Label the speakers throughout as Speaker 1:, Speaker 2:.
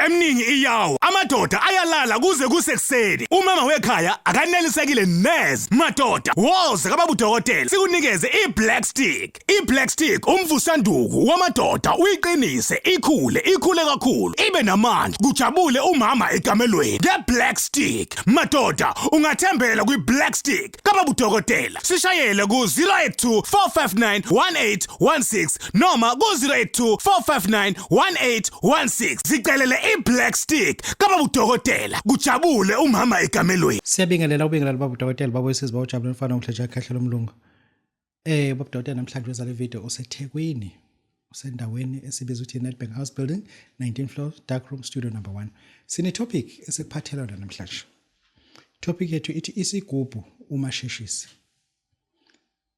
Speaker 1: eminingi iyawo. Amadoda ayalala kuze kusekuseni. Umama wekhaya akanelisekile neze. Madoda, woze kaBabu Dokotela sikunikeze iBlack Stick. iBlack Stick umvusanduku wamadoda uyiqinise, ikhule kakhulu, ibe namandla, kujabule umama egamelweni. ngeBlack Stick. Madoda, ungathembela kwiBlack Stick kaBabu Dokotela. Sishayele ku 082 459 1816 noma ku 082 459 1816. Zicelele iBlack Stick kaBabu Dokotela, kujabule umama egamelweni.
Speaker 2: Siyabingelela ubingelela Babu Dokotela, babo wesizwe bawujabule mfana ngihleja kahle lomlungu. Babu Dokotela namhlanje wenza le video useThekwini, usendaweni esibiza ukuthi Nedbank House Building, 19th floor, dark room, studio number 1. Sine topic esikuphathela yona namhlanje. Topic yethu ithi isigubhu uMasheshisa.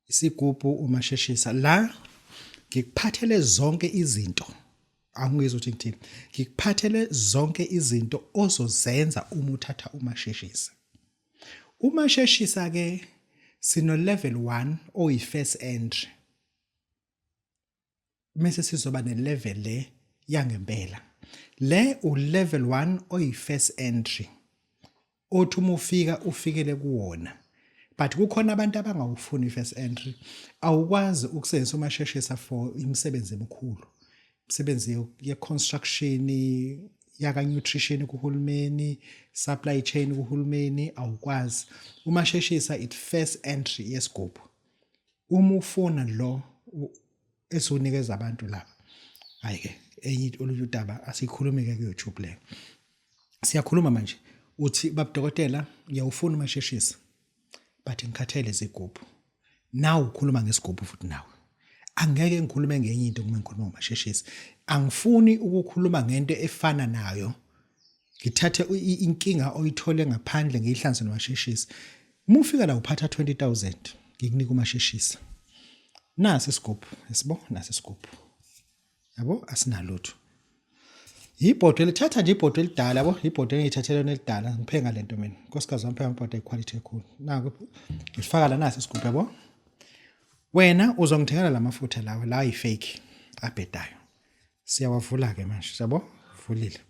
Speaker 2: Isigubhu uMasheshisa la ngikuphathele zonke izinto. Angizwe ukuthi ngithini. Ngikuphathele zonke izinto ozozenza uma uthatha uMasheshisa. uMasheshisa ke sino level 1 oyi first entry. Mase sizoba ne level le yangempela. Le u level 1 oyi first entry. Othi uma ufika ufikele kuwona. But kukhona abantu abangawufuni first entry. Awukwazi ukusebenzisa uMasheshisa for imisebenzi emikhulu. Imisebenzi ye construction, yaka nutrition kuhulumeni, supply chain kuhulumeni awukwazi. uMasheshisa it first entry yesigubhu. Uma ufuna lo esunikeza abantu laba. Hayike enye oludaba asikhulume ke ku-YouTube le. Siyakhuluma manje uthi Babu Dokotela ngiyawufuna uMasheshisa but ngikhathele izigubhu. Nawu ukhuluma ngesigubhu futhi nawe. Angeke ngikhulume ngenye into uma ngikhuluma ngoMasheshisa. Angifuni ukukhuluma ngento efana nayo. Ngithathe inkinga oyithole ngaphandle ngiyihlanze noMasheshisa. Uma ufika la uphatha 20,000 ngikunika uMasheshisa. Nasi isigubhu, yesibo, nasi isigubhu. Yabo asinalutho. Ibhodwe lithatha nje ibhodwe elidala yabo, ibhodwe engiyithathele lona elidala ngiphenga lento mina. Nkosikazi wami phela ibhodwe equality ekhulu. Nako ngifaka la nasi isigubhu yabo. Wena uzongithengela lamafutha lawa la ayifake abhedayo. Siyawavula ke manje, yabo? Vulile.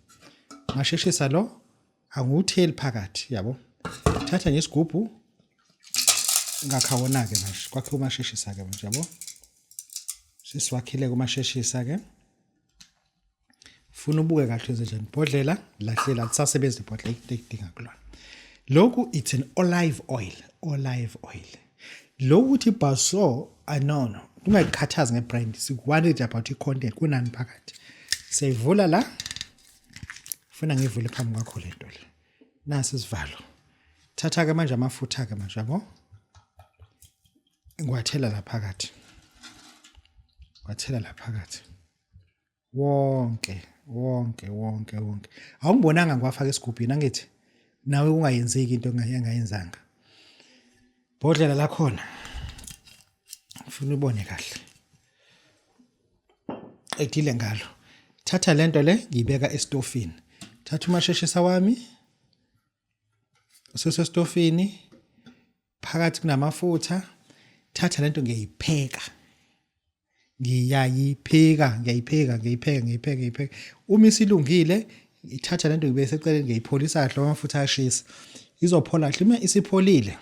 Speaker 2: Masheshisa lo angutheli phakathi, yabo? Thatha nje isigubhu ngakhawona ke manje. Kwakhe uMasheshisa ke manje, yabo? Sisiwakhile kuMasheshisa ke. Funa ubuke kahle nje ibhodlela lahlela lisasebenza ibhodlela idinga kulona. Lokhu it's an olive oil. Lo uthi baso no. Ungayikhathazi ngebrand. Sikwanele about icontent kunani phakathi. Siyivula la. Ufuna ngivule phambi kwakho lento le. Nasi isivalo. Thatha ke manje amafutha ke manje yabo. Ngiwathela la phakathi. Wathela la phakathi. Wonke. Awungibonanga ngiwafaka esigubhini angithi nawe ungayenzeki into engayenzanga. Bodlela la khona. Ufuna ubone kahle. Edile ngalo. Thatha lento le ngiyibeka estofini. Thatha uMasheshisa wami. Usesestofini. Phakathi kunamafutha. Thatha lento ngiyayipheka. Ngiyayipheka. Uma isilungile, ithatha lento ngibese eceleni ngiyipholisa kahle amafutha ashisa. Izophola kahle uma isipholile.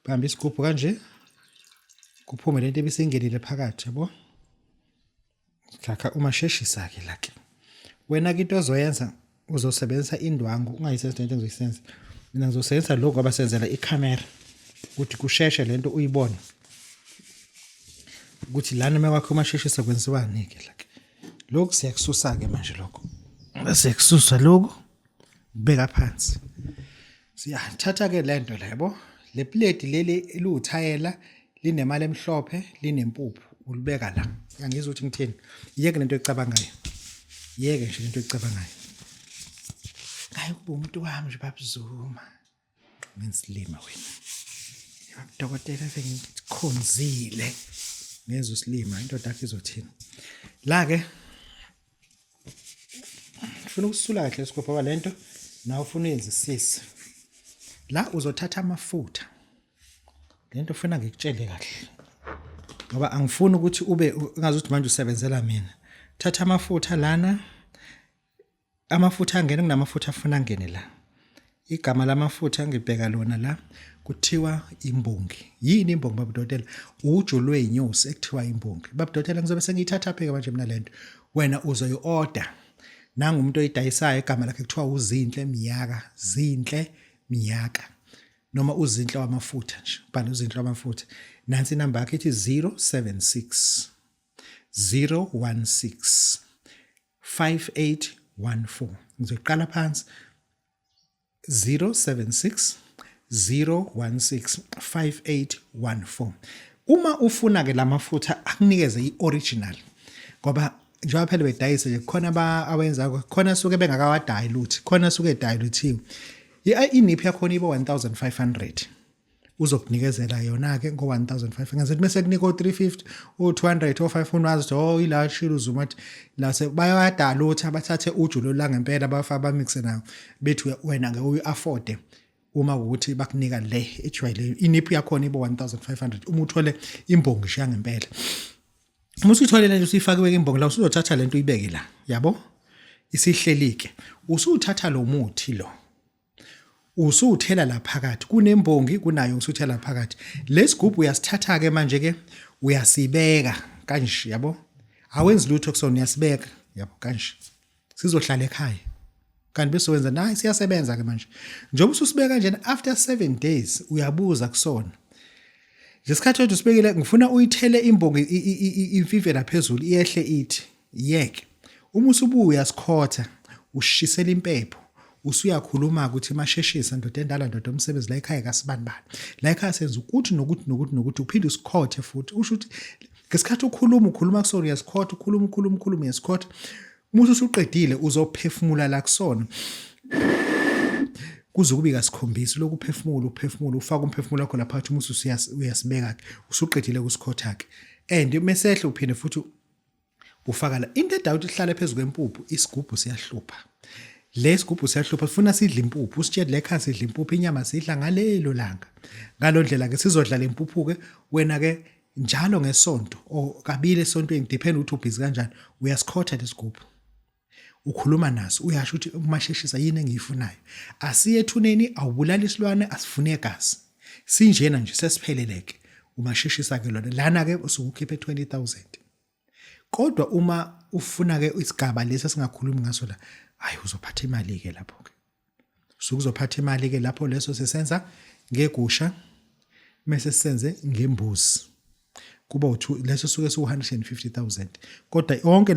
Speaker 2: Bamba isigubhu kanje. Kuphume lento ebisengelile phakathi, yabo? Khakha uMasheshisa ke la ke. Wena ke into ozoyenza uzosebenzisa indwangu, ungayisebenzisa lento engizoyisenza. Mina ngizosebenzisa lokho abasenzela ikhamera ukuthi kusheshe lento uyibone. Ukuthi lana mekwakho uMasheshisa kwenziwani ke la ke. Lokho siyakususa ke manje lokho. Bese kususa lokho beka phansi. Siyathatha ke lento la, yabo? Le plate leli iluthayela linemali emhlophe linempuphu ulibeka la. Angizwe ukuthi ngithini. Yeke lento ecabangayo. Yeke nje lento ecabangayo. Hayi kuba umuntu wami nje babuzuma. Ngisilima wena. Babu Dokotela sengikhonzile. Ngezwe usilima into yakhe izothina. La ke ufuna ukusula kahle isikopha lento na ufuna uyenzisisa. La uzothatha amafutha. Lento ufuna ngikutshele kahle. Ngoba angifuni ukuthi ube ungazi ukuthi manje usebenzela mina. Thatha amafutha lana amafutha angene kunamafutha afuna angene la. Igama lamafutha ngibheka lona la kuthiwa imbongi. Yini imbongi Babu Dokotela? Uju lweinyosi ekuthiwa imbongi. Babu Dokotela ngizobe sengiyithatha pheke manje mina lento. Wena uzoyi-order. Nanga umuntu oyidayisayo igama lakhe kuthiwa uZinhle Miyaka, Zinhle Miyaka. Noma uZinhle wamafutha nje. Bhala uZinhle wamafutha. Nansi inamba yakhe ithi 076 016 5814. Ngizoqala phansi 076 016 5814. Uma ufuna ke lamafutha akunikeze ioriginal ngoba njengoba phela bedayisa nje khona awenza khona suke bengakawadilute khona suke dilutiwe. Iniphi yakho ibo 1500 uzokunikezela yona ke ngo 1500 ngathi bese kunika o350 o200 o500 wazi ila shilo uzumathi la se bayadilute abathathe ujulo la ngempela bafa bamixe nayo bethi wena ke uyi-afford uma ukuthi bakunika le ejwayele iniphi yakho ibo 1500 uma uthole imbongi sha ngempela. Uma usithole lento usifakiwe imbongi la usuzothatha lento uyibeke la yabo isihlelike usuthatha lo muthi lo usuthela la phakathi kunembongi kunayo usuthela phakathi lesigubhu uyasithatha ke manje ke uyasibeka kanje yabo awenzi lutho kusona uyasibeka yabo kanje sizohlala ekhaya kanti bese wenza nayi siyasebenza ke manje njengoba ususibeka nje after 7 days uyabuza kusona ngesikhathi wethu sibekile ngifuna uyithele imbongi imfive laphezulu iyehle ithi yeke uma usubuya sikhotha ushisela impepho usuyakhuluma ukuthi Masheshisa ndoda endala ndoda omsebenzi la ekhaya kaSibanibani la ekhaya senza ukuthi nokuthi uphinde usikhothe futhi usho ukuthi ngesikhathi ukhuluma kusona uyasikhotha ukhuluma uyasikhotha uma usuqedile uzophefumula la kusona kuze kubika sikhombisa lokuphefumula ufaka umphefumulo wakho lapha uma uyasibeka usuqedile kusikhotha ke and mesehle uphinde futhi ufaka la into edawuthi ihlale phezulu kwempuphu isigubhu siyahlupha lesigubhu siyahlupha sifuna sidle impuphu usitshela le khasi sidle impuphu inyama sidla ngalelo langa ngalo ndlela ke sizodla le impuphu ke wena ke njalo ngesonto o kabili esontweni depend ukuthi ubhizi kanjani uyasikhotha lesigubhu ukhuluma naso uyasho ukuthi uMasheshisa yini engiyifunayo asiye ethuneni awubulala isilwane asifune gazi sinjena nje sesipheleleke uMasheshisa ke lona lana ke usukukhipha 20000 kodwa uma ufuna ke isigaba lesi singakhulumi ngaso la hayi uzophatha imali ke lapho ke uzophatha imali ke lapho leso sisenza ngegusha mase sisenze ngembuzi kuba leso suke su 150000 kodwa yonke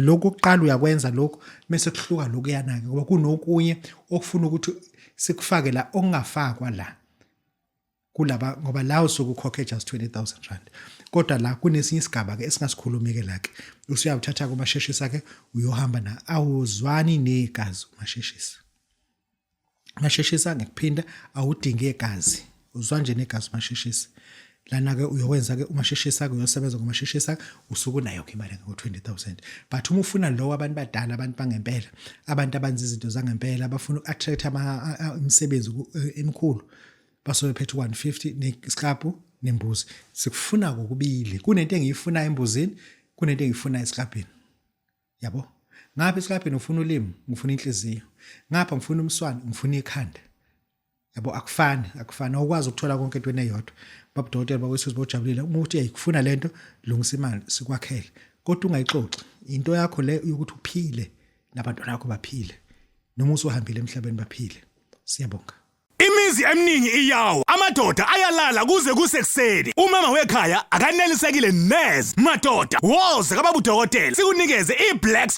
Speaker 2: lokho oqala uyakwenza lokho mase kuhluka lokho yanake ngoba kunokunye okufuna ukuthi sikufake la okungafakwa la kulaba ngoba la usukukhokhe just 20000 rand kodwa la kunesinye isigaba ke esingasikhulumi ke la ke usuyawuthatha kuMasheshisa ke uyohamba na awuzwani negazi Masheshisa ngikuphinda awudinge igazi uzwa nje negazi Masheshisa lana ke uyowenza ke uMasheshisa ke uyosebenza kuMasheshisa usuku nayo ke imali ngo 20000 but uma ufuna lo abantu badala abantu bangempela abantu abanzi izinto zangempela abafuna uku-attract imisebenzi emikhulu basobe phethe 150 nesiklaphu nembuzi sikufuna kokubili kunento engiyifuna embuzini kunento engiyifuna esiklapini yabo ngapha esiklapini ufuna ulimi ngifuna inhliziyo ngapha ngifuna umswane ngifuna ikhanda yabo akufani ukwazi ukuthola konke entweni eyodwa Babu Dokotela bakwethu bojabulile uma uthi ayikufuna lento lungisa imali sikwakhele kodwa ungayixoxi into yakho le ukuthi uphile nabantwana bakho baphile noma usuhambile emhlabeni baphile siyabonga.
Speaker 1: Imizi eminingi iyawo amadoda ayalala kuze kusekuseni umama wekhaya akanelisekile neze madoda woze kaBabu Dokotela sikunikeze iBlack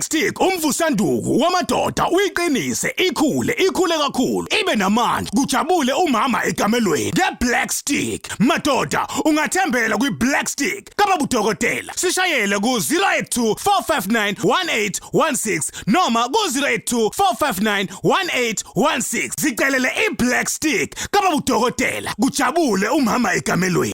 Speaker 1: Stick umvusanduku wamadoda uyiqinise ikhule kakhulu ibe namandla kujabule umama egamelweni ngeBlack Stick madoda ungathembela kwiBlack Stick kaBabu Dokotela sishayele ku 082 459 1816 noma ku 082 459 1816 Zicelele iBlack Stick kaBabu Dokotela kujabule umama egamelweni.